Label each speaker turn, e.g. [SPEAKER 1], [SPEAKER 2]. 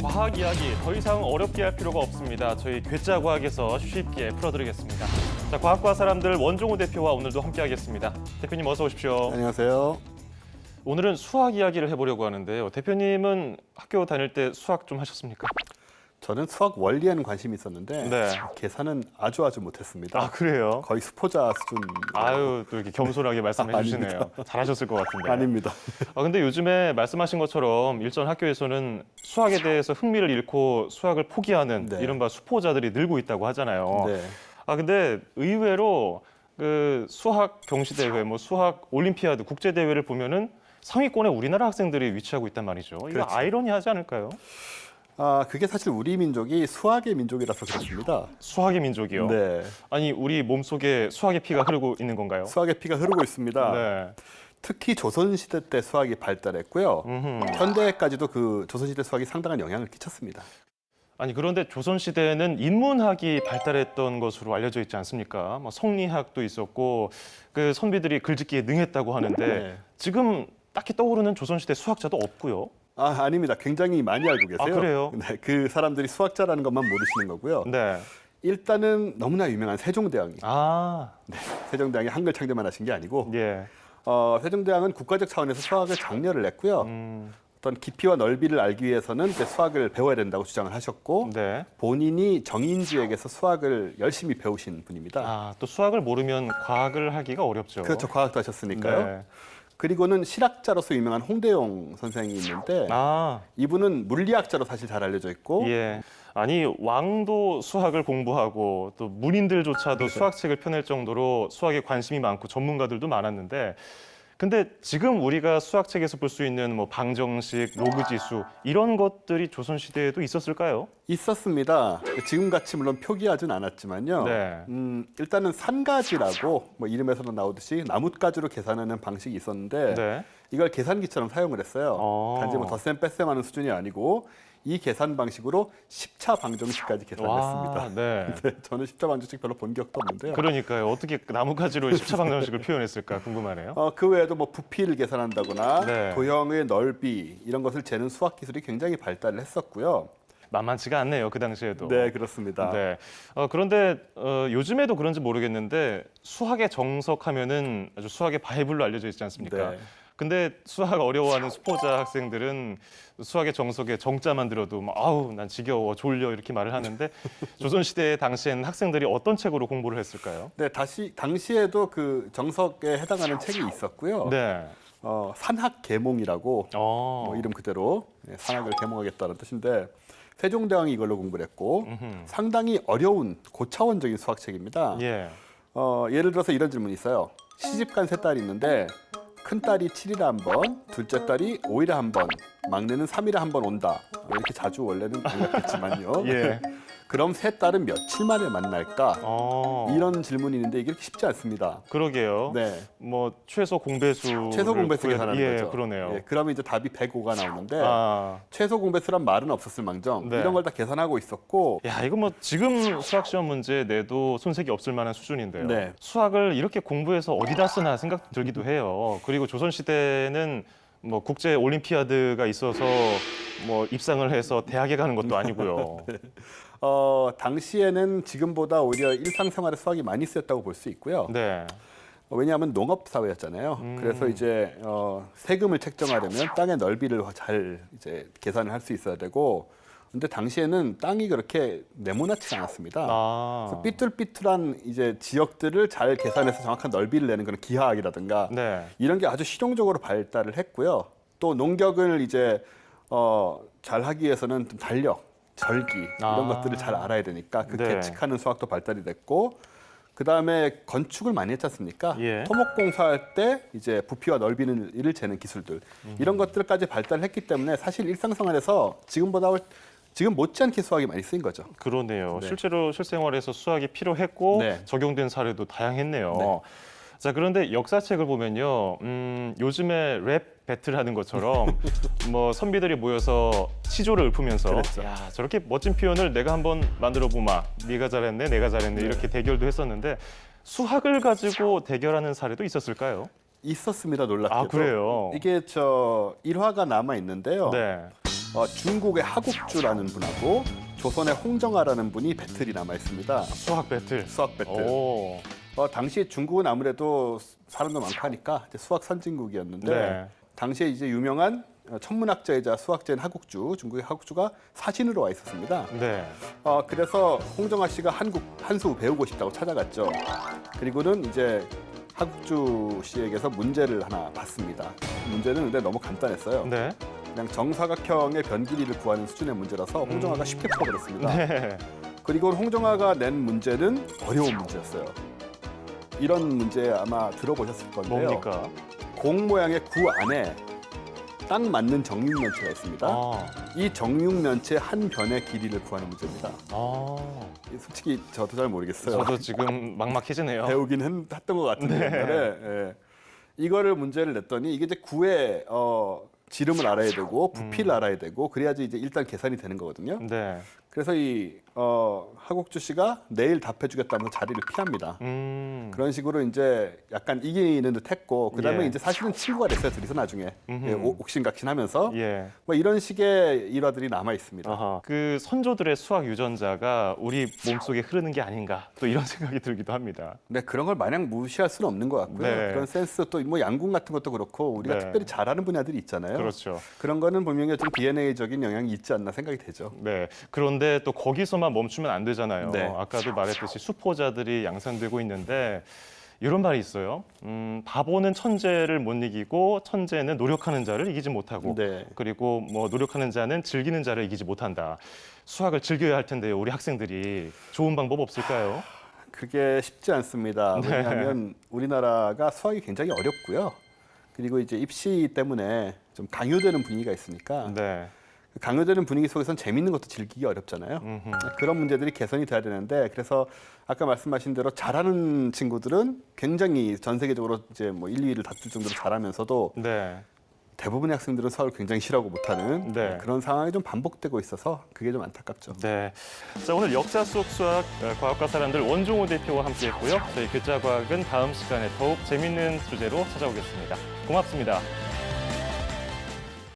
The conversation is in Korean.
[SPEAKER 1] 과학 이야기 더 이상 어렵게 할 필요가 없습니다. 저희 괴짜 과학에서 쉽게 풀어드리겠습니다. 자, 과학과 사람들 원종우 대표와 오늘도 함께하겠습니다. 대표님 어서 오십시오.
[SPEAKER 2] 안녕하세요.
[SPEAKER 1] 오늘은 수학 이야기를 해보려고 하는데요. 대표님은 학교 다닐 때 수학 좀 하셨습니까?
[SPEAKER 2] 저는 수학 원리에는 관심이 있었는데
[SPEAKER 1] 네.
[SPEAKER 2] 계산은 아주 못했습니다.
[SPEAKER 1] 아, 그래요?
[SPEAKER 2] 거의 수포자 수준.
[SPEAKER 1] 아유, 또 이렇게 겸손하게 말씀해 주시네요. 잘하셨을 것 같은데.
[SPEAKER 2] 아닙니다.
[SPEAKER 1] 근데 요즘에 말씀하신 것처럼 일전 학교에서는 수학에 대해서 흥미를 잃고 수학을 포기하는
[SPEAKER 2] 네.
[SPEAKER 1] 이른바 수포자들이 늘고 있다고 하잖아요.
[SPEAKER 2] 네.
[SPEAKER 1] 근데 의외로 그 수학 경시대회, 뭐 수학 올림피아드 국제대회를 보면은 상위권에 우리나라 학생들이 위치하고 있단 말이죠. 이거
[SPEAKER 2] 그렇죠.
[SPEAKER 1] 아이러니하지 않을까요?
[SPEAKER 2] 그게 사실 우리 민족이 수학의 민족이라서 그렇습니다.
[SPEAKER 1] 수학의 민족이요.
[SPEAKER 2] 네.
[SPEAKER 1] 아니, 우리 몸속에 수학의 피가 흐르고 있는 건가요?
[SPEAKER 2] 수학의 피가 흐르고 있습니다.
[SPEAKER 1] 네.
[SPEAKER 2] 특히 조선시대 때 수학이 발달했고요. 현대까지도 그 조선시대 수학이 상당한 영향을 끼쳤습니다.
[SPEAKER 1] 아니, 그런데 조선시대에는 인문학이 발달했던 것으로 알려져 있지 않습니까? 뭐 성리학도 있었고 그 선비들이 글짓기에 능했다고 하는데
[SPEAKER 2] 네.
[SPEAKER 1] 지금 딱히 떠오르는 조선시대 수학자도 없고요.
[SPEAKER 2] 아닙니다. 굉장히 많이 알고 계세요.
[SPEAKER 1] 그래요?
[SPEAKER 2] 네, 그 사람들이 수학자라는 것만 모르시는 거고요.
[SPEAKER 1] 네.
[SPEAKER 2] 일단은 너무나 유명한 세종대왕이
[SPEAKER 1] 아,
[SPEAKER 2] 세종대왕이 한글 창제만 하신 게 아니고
[SPEAKER 1] 예.
[SPEAKER 2] 세종대왕은 국가적 차원에서 수학을 장려를 했고요. 어떤 깊이와 넓이를 알기 위해서는 이제 수학을 배워야 된다고 주장을 하셨고
[SPEAKER 1] 네.
[SPEAKER 2] 본인이 정인지에게서 수학을 열심히 배우신 분입니다.
[SPEAKER 1] 또 수학을 모르면 과학을 하기가 어렵죠.
[SPEAKER 2] 그렇죠. 과학도 하셨으니까요.
[SPEAKER 1] 네.
[SPEAKER 2] 그리고는 실학자로서 유명한 홍대용 선생이 있는데 이분은 물리학자로 사실 잘 알려져 있고
[SPEAKER 1] 예. 아니, 왕도 수학을 공부하고 또 문인들조차도 수학책을 펴낼 정도로 수학에 관심이 많고 전문가들도 많았는데 근데 지금 우리가 수학책에서 볼 수 있는 뭐 방정식, 로그지수 이런 것들이 조선시대에도 있었을까요?
[SPEAKER 2] 있었습니다. 지금같이 물론 표기하진 않았지만요.
[SPEAKER 1] 네.
[SPEAKER 2] 일단은 산가지라고 뭐 이름에서도 나오듯이 나뭇가지로 계산하는 방식이 있었는데
[SPEAKER 1] 네.
[SPEAKER 2] 이걸 계산기처럼 사용을 했어요. 단지 뭐 덧셈 뺄셈 하는 수준이 아니고 이 계산 방식으로 10차 방정식까지 계산했습니다.
[SPEAKER 1] 네.
[SPEAKER 2] 네, 저는 10차 방정식 별로 본 기억도 없는데요.
[SPEAKER 1] 그러니까요. 어떻게 나뭇가지로 10차 방정식을 표현했을까 궁금하네요.
[SPEAKER 2] 그 외에도 뭐 부피를 계산한다거나
[SPEAKER 1] 네.
[SPEAKER 2] 도형의 넓이 이런 것을 재는 수학 기술이 굉장히 발달을 했었고요.
[SPEAKER 1] 만만치가 않네요. 그 당시에도.
[SPEAKER 2] 네, 그렇습니다.
[SPEAKER 1] 네. 그런데 요즘에도 그런지 모르겠는데 수학의 정석하면은 아주 수학의 바이블로 알려져 있지 않습니까?
[SPEAKER 2] 네.
[SPEAKER 1] 근데 수학 어려워하는 수포자 학생들은 수학의 정석에 정자만 들어도 막, 아우 난 지겨워 졸려 이렇게 말을 하는데 조선시대 당시에는 학생들이 어떤 책으로 공부를 했을까요?
[SPEAKER 2] 네, 당시에도 그 정석에 해당하는 책이 있었고요.
[SPEAKER 1] 네.
[SPEAKER 2] 산학계몽이라고 뭐 이름 그대로 산학을 계몽하겠다는 뜻인데 세종대왕이 이걸로 공부를 했고 상당히 어려운 고차원적인 수학책입니다.
[SPEAKER 1] 예.
[SPEAKER 2] 예를 들어서 이런 질문이 있어요. 시집간 세 딸이 있는데 큰 딸이 7일에 한 번, 둘째 딸이 5일에 한 번, 막내는 3일에 한 번 온다. 이렇게 자주 원래는 몰랐겠지만요.
[SPEAKER 1] 예.
[SPEAKER 2] 그럼 세 딸은 며칠 만에 만날까? 이런 질문이 있는데 이게 쉽지 않습니다.
[SPEAKER 1] 그러게요.
[SPEAKER 2] 네.
[SPEAKER 1] 뭐 최소 공배수
[SPEAKER 2] 계산하는 거죠.
[SPEAKER 1] 그러네요.
[SPEAKER 2] 예, 그러면 이제 답이 105가 나오는데
[SPEAKER 1] 아.
[SPEAKER 2] 최소 공배수란 말은 없었을 망정
[SPEAKER 1] 네.
[SPEAKER 2] 이런 걸 다 계산하고 있었고
[SPEAKER 1] 야, 이거 뭐 지금 수학 시험 문제 내도 손색이 없을 만한 수준인데요.
[SPEAKER 2] 네.
[SPEAKER 1] 수학을 이렇게 공부해서 어디다 쓰나 생각 들기도 해요. 그리고 조선 시대는 뭐 국제 올림피아드가 있어서 뭐 입상을 해서 대학에 가는 것도 아니고요.
[SPEAKER 2] 당시에는 지금보다 오히려 일상생활에 수학이 많이 쓰였다고 볼 수 있고요.
[SPEAKER 1] 네.
[SPEAKER 2] 왜냐하면 농업 사회였잖아요. 그래서 이제 세금을 책정하려면 땅의 넓이를 잘 이제 계산을 할 수 있어야 되고, 근데 당시에는 땅이 그렇게 네모나지 않았습니다. 그래서 삐뚤삐뚤한 이제 지역들을 잘 계산해서 정확한 넓이를 내는 그런 기하학이라든가
[SPEAKER 1] 네.
[SPEAKER 2] 이런 게 아주 실용적으로 발달을 했고요. 또 농격을 이제 잘 하기 위해서는 좀 달력, 절기 이런 것들을 잘 알아야 되니까 그
[SPEAKER 1] 네.
[SPEAKER 2] 계측하는 수학도 발달이 됐고. 그 다음에 건축을 많이 했지 않습니까?
[SPEAKER 1] 예.
[SPEAKER 2] 토목공사할 때 이제 부피와 넓이를 재는 기술들 이런 것들까지 발달했기 때문에 사실 일상생활에서 지금 못지않게 수학이 많이 쓰인 거죠.
[SPEAKER 1] 그러네요.
[SPEAKER 2] 네.
[SPEAKER 1] 실제로 실생활에서 수학이 필요했고
[SPEAKER 2] 네.
[SPEAKER 1] 적용된 사례도 다양했네요.
[SPEAKER 2] 네.
[SPEAKER 1] 자, 그런데 역사책을 보면요, 요즘에 랩 배틀하는 것처럼 뭐 선비들이 모여서 시조를 읊으면서
[SPEAKER 2] 그렇죠.
[SPEAKER 1] 야, 저렇게 멋진 표현을 내가 한번 만들어 보마. 네가 잘했네, 내가 잘했네 이렇게 대결도 했었는데 수학을 가지고 대결하는 사례도 있었을까요?
[SPEAKER 2] 있었습니다. 놀랍게도.
[SPEAKER 1] 그래요?
[SPEAKER 2] 이게 일화가 남아 있는데요.
[SPEAKER 1] 네.
[SPEAKER 2] 중국의 하국주라는 분하고 조선의 홍정아라는 분이 배틀이 남아 있습니다.
[SPEAKER 1] 수학 배틀.
[SPEAKER 2] 수학 배틀.
[SPEAKER 1] 오.
[SPEAKER 2] 당시 중국은 아무래도 사람도 많고 하니까 이제 수학 선진국이었는데
[SPEAKER 1] 네.
[SPEAKER 2] 당시에 이제 유명한 천문학자이자 수학자인 하국주, 중국의 하국주가 사신으로 와 있었습니다.
[SPEAKER 1] 네.
[SPEAKER 2] 그래서 홍정아 씨가 한 수 배우고 싶다고 찾아갔죠. 그리고는 이제 하국주 씨에게서 문제를 하나 받습니다. 문제는 근데 너무 간단했어요.
[SPEAKER 1] 네.
[SPEAKER 2] 그냥 정사각형의 변 길이를 구하는 수준의 문제라서 홍정아가 쉽게 풀어버렸습니다.
[SPEAKER 1] 네.
[SPEAKER 2] 그리고 홍정아가 낸 문제는 어려운 문제였어요. 이런 문제 아마 들어보셨을 건데요.
[SPEAKER 1] 뭡니까?
[SPEAKER 2] 공 모양의 구 안에 딱 맞는 정육면체가 있습니다.
[SPEAKER 1] 아.
[SPEAKER 2] 이 정육면체 한 변의 길이를 구하는 문제입니다.
[SPEAKER 1] 아.
[SPEAKER 2] 솔직히 저도 잘 모르겠어요.
[SPEAKER 1] 저도 지금 막막해지네요.
[SPEAKER 2] 배우긴 했던 것 같은데
[SPEAKER 1] 네.
[SPEAKER 2] 옛날에 이거를 문제를 냈더니 이게 이제 구의 지름을 알아야 되고 부피를 알아야 되고 그래야지 이제 일단 계산이 되는 거거든요.
[SPEAKER 1] 네.
[SPEAKER 2] 그래서 이 하국주 씨가 내일 답해주겠다면서 자리를 피합니다. 그런 식으로 이제 약간 이기는 듯했고 그다음에
[SPEAKER 1] 예.
[SPEAKER 2] 이제 사실은 친구가 됐어요 둘이서 나중에 옥신각신하면서
[SPEAKER 1] 예.
[SPEAKER 2] 뭐 이런 식의 일화들이 남아 있습니다.
[SPEAKER 1] 아하. 그 선조들의 수학 유전자가 우리 몸속에 흐르는 게 아닌가 또 이런 생각이 들기도 합니다.
[SPEAKER 2] 네 그런 걸 마냥 무시할 수는 없는 것 같고요.
[SPEAKER 1] 네.
[SPEAKER 2] 그런 센스 또 뭐 양궁 같은 것도 그렇고 우리가
[SPEAKER 1] 네.
[SPEAKER 2] 특별히 잘하는 분야들이 있잖아요.
[SPEAKER 1] 그렇죠.
[SPEAKER 2] 그런 거는 분명히 좀 DNA적인 영향이 있지 않나 생각이 되죠.
[SPEAKER 1] 네. 그런데 또 거기서만 멈추면 안 되잖아요.
[SPEAKER 2] 네.
[SPEAKER 1] 아까도 말했듯이 수포자들이 양산되고 있는데 이런 말이 있어요. 바보는 천재를 못 이기고 천재는 노력하는 자를 이기지 못하고
[SPEAKER 2] 네.
[SPEAKER 1] 그리고 뭐 노력하는 자는 즐기는 자를 이기지 못한다. 수학을 즐겨야 할 텐데요. 우리 학생들이 좋은 방법 없을까요?
[SPEAKER 2] 그게 쉽지 않습니다.
[SPEAKER 1] 네.
[SPEAKER 2] 왜냐하면 우리나라가 수학이 굉장히 어렵고요. 그리고 이제 입시 때문에 좀 강요되는 분위기가 있으니까
[SPEAKER 1] 네.
[SPEAKER 2] 강요되는 분위기 속에서는 재밌는 것도 즐기기 어렵잖아요. 그런 문제들이 개선이 돼야 되는데 그래서 아까 말씀하신 대로 잘하는 친구들은 굉장히 전 세계적으로 이제 뭐 1, 2위를 다툴 정도로 잘하면서도
[SPEAKER 1] 네.
[SPEAKER 2] 대부분의 학생들은 수학을 굉장히 싫어하고 못하는
[SPEAKER 1] 네.
[SPEAKER 2] 그런 상황이 좀 반복되고 있어서 그게 좀 안타깝죠.
[SPEAKER 1] 네. 자, 오늘 역사 속 수학 과학과 사람들 원종호 대표와 함께했고요. 저희 교자과학은 다음 시간에 더욱 재밌는 주제로 찾아오겠습니다. 고맙습니다.